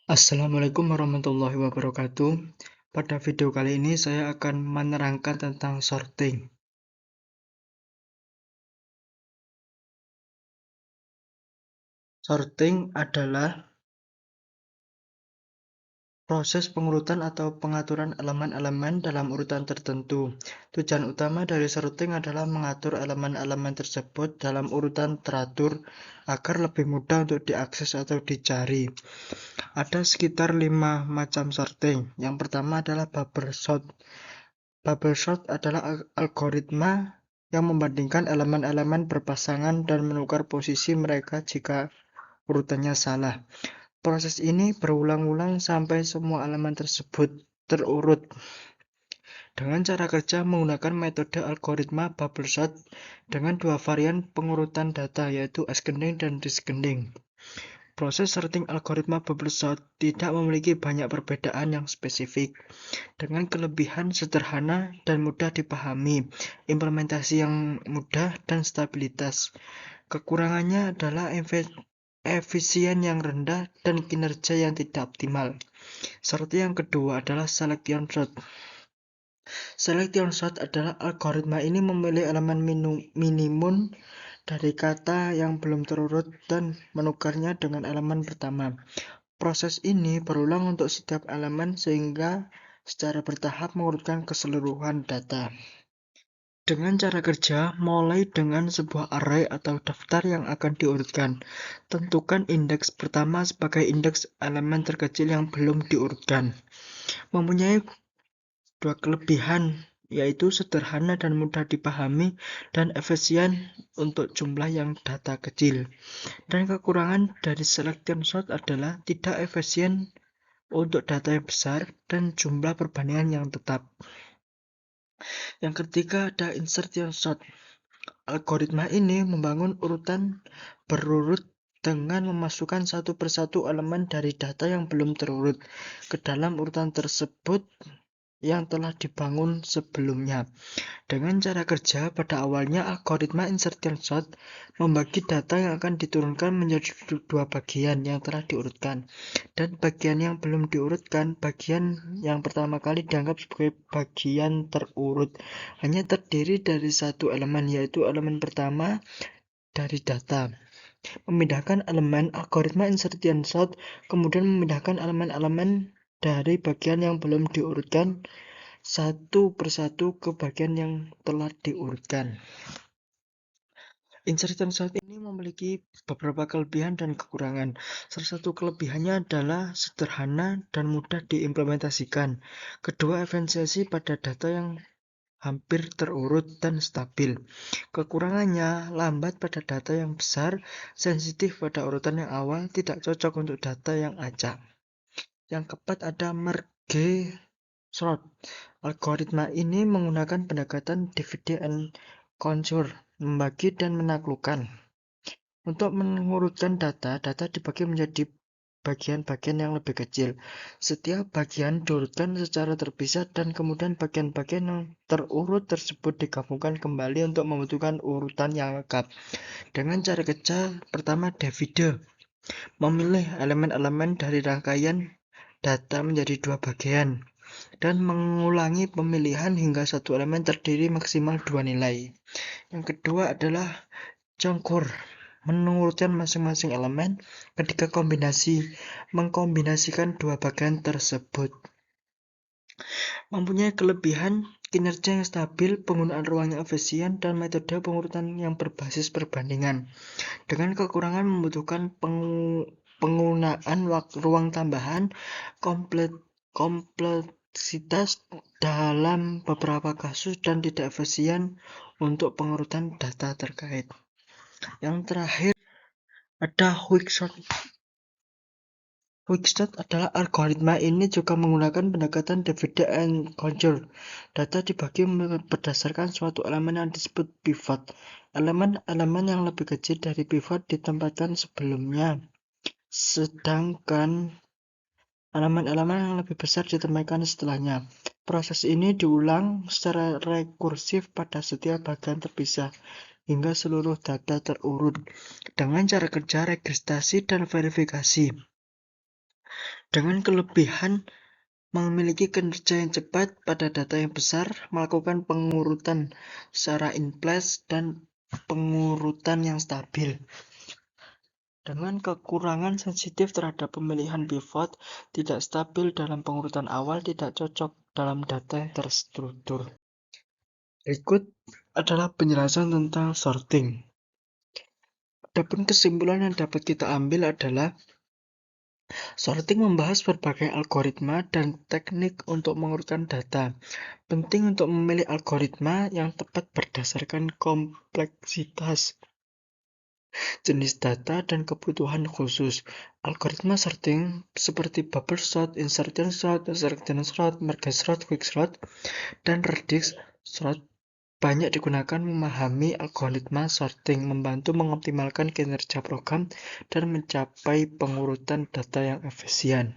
Assalamualaikum warahmatullahi wabarakatuh. Pada video kali ini saya akan menerangkan tentang sorting. Sorting adalah proses pengurutan atau pengaturan elemen-elemen dalam urutan tertentu. Tujuan utama dari sorting adalah mengatur elemen-elemen tersebut dalam urutan teratur agar lebih mudah untuk diakses atau dicari. Ada sekitar 5 macam sorting. Yang pertama adalah bubble sort. Bubble sort adalah algoritma yang membandingkan elemen-elemen berpasangan dan menukar posisi mereka jika urutannya salah. Proses ini berulang-ulang sampai semua elemen tersebut terurut. Dengan cara kerja menggunakan metode algoritma bubble sort dengan dua varian pengurutan data, yaitu ascending dan descending. Proses sorting algoritma bubble sort tidak memiliki banyak perbedaan yang spesifik, dengan kelebihan sederhana dan mudah dipahami, implementasi yang mudah, dan stabilitas. Kekurangannya adalah efisien yang rendah dan kinerja yang tidak optimal. Seperti yang kedua adalah selection sort. Selection sort adalah algoritma ini memilih elemen minimum dari kata yang belum terurut dan menukarnya dengan elemen pertama. Proses ini berulang untuk setiap elemen sehingga secara bertahap mengurutkan keseluruhan data. Dengan cara kerja, mulai dengan sebuah array atau daftar yang akan diurutkan. Tentukan indeks pertama sebagai indeks elemen terkecil yang belum diurutkan. Mempunyai dua kelebihan, yaitu sederhana dan mudah dipahami dan efisien untuk jumlah yang data kecil. Dan kekurangan dari selection sort adalah tidak efisien untuk data yang besar dan jumlah perbandingan yang tetap. Yang ketiga ada insertion sort. Algoritma ini membangun urutan berurut dengan memasukkan satu persatu elemen dari data yang belum terurut ke dalam urutan tersebut yang telah dibangun sebelumnya. Dengan cara kerja, pada awalnya algoritma insertion sort membagi data yang akan diturunkan menjadi dua bagian yang telah diurutkan. Dan bagian yang belum diurutkan, bagian yang pertama kali dianggap sebagai bagian terurut. Hanya terdiri dari satu elemen, yaitu elemen pertama dari data. Memindahkan elemen, algoritma insertion sort kemudian memindahkan elemen-elemen dari bagian yang belum diurutkan satu persatu ke bagian yang telah diurutkan. Insertion sort ini memiliki beberapa kelebihan dan kekurangan. Salah satu kelebihannya adalah sederhana dan mudah diimplementasikan. Kedua, efisiensi pada data yang hampir terurut dan stabil. Kekurangannya, lambat pada data yang besar, sensitif pada urutan yang awal, tidak cocok untuk data yang acak. Yang keempat ada merge sort. Algoritma ini menggunakan pendekatan divide and conquer, membagi dan menaklukkan. Untuk mengurutkan data dibagi menjadi bagian-bagian yang lebih kecil. Setiap bagian diurutkan secara terpisah dan kemudian bagian-bagian yang terurut tersebut digabungkan kembali untuk membentukkan urutan yang lengkap. Dengan cara kerja pertama divide, memilih elemen-elemen dari rangkaian data menjadi dua bagian dan mengulangi pemilihan hingga satu elemen terdiri maksimal dua nilai. Yang kedua adalah congkur, mengurutkan masing-masing elemen ketika mengkombinasikan dua bagian tersebut. Mempunyai kelebihan kinerja yang stabil, penggunaan ruang yang efisien, dan metode pengurutan yang berbasis perbandingan. Dengan kekurangan membutuhkan penggunaan ruang tambahan, kompleksitas dalam beberapa kasus, dan tidak efisien untuk pengurutan data terkait. Yang terakhir ada quicksort. Quicksort adalah algoritma ini juga menggunakan pendekatan divide and conquer. Data dibagi berdasarkan suatu elemen yang disebut pivot. Elemen-elemen yang lebih kecil dari pivot ditempatkan sebelumnya, sedangkan elemen-elemen yang lebih besar ditempatkan setelahnya. Proses ini diulang secara rekursif pada setiap bagian terpisah hingga seluruh data terurut dengan cara kerja registrasi dan verifikasi. Dengan kelebihan memiliki kinerja yang cepat pada data yang besar, melakukan pengurutan secara in place, dan pengurutan yang stabil. Dengan kekurangan sensitif terhadap pemilihan pivot, tidak stabil dalam pengurutan awal, tidak cocok dalam data yang terstruktur. Berikut adalah penjelasan tentang sorting. Adapun kesimpulan yang dapat kita ambil adalah sorting membahas berbagai algoritma dan teknik untuk mengurutkan data. Penting untuk memilih algoritma yang tepat berdasarkan kompleksitas, jenis data, dan kebutuhan khusus. Algoritma sorting seperti bubble sort, insertion sort, selection sort, merge sort, quick sort, dan radix sort banyak digunakan. Memahami algoritma sorting membantu mengoptimalkan kinerja program dan mencapai pengurutan data yang efisien.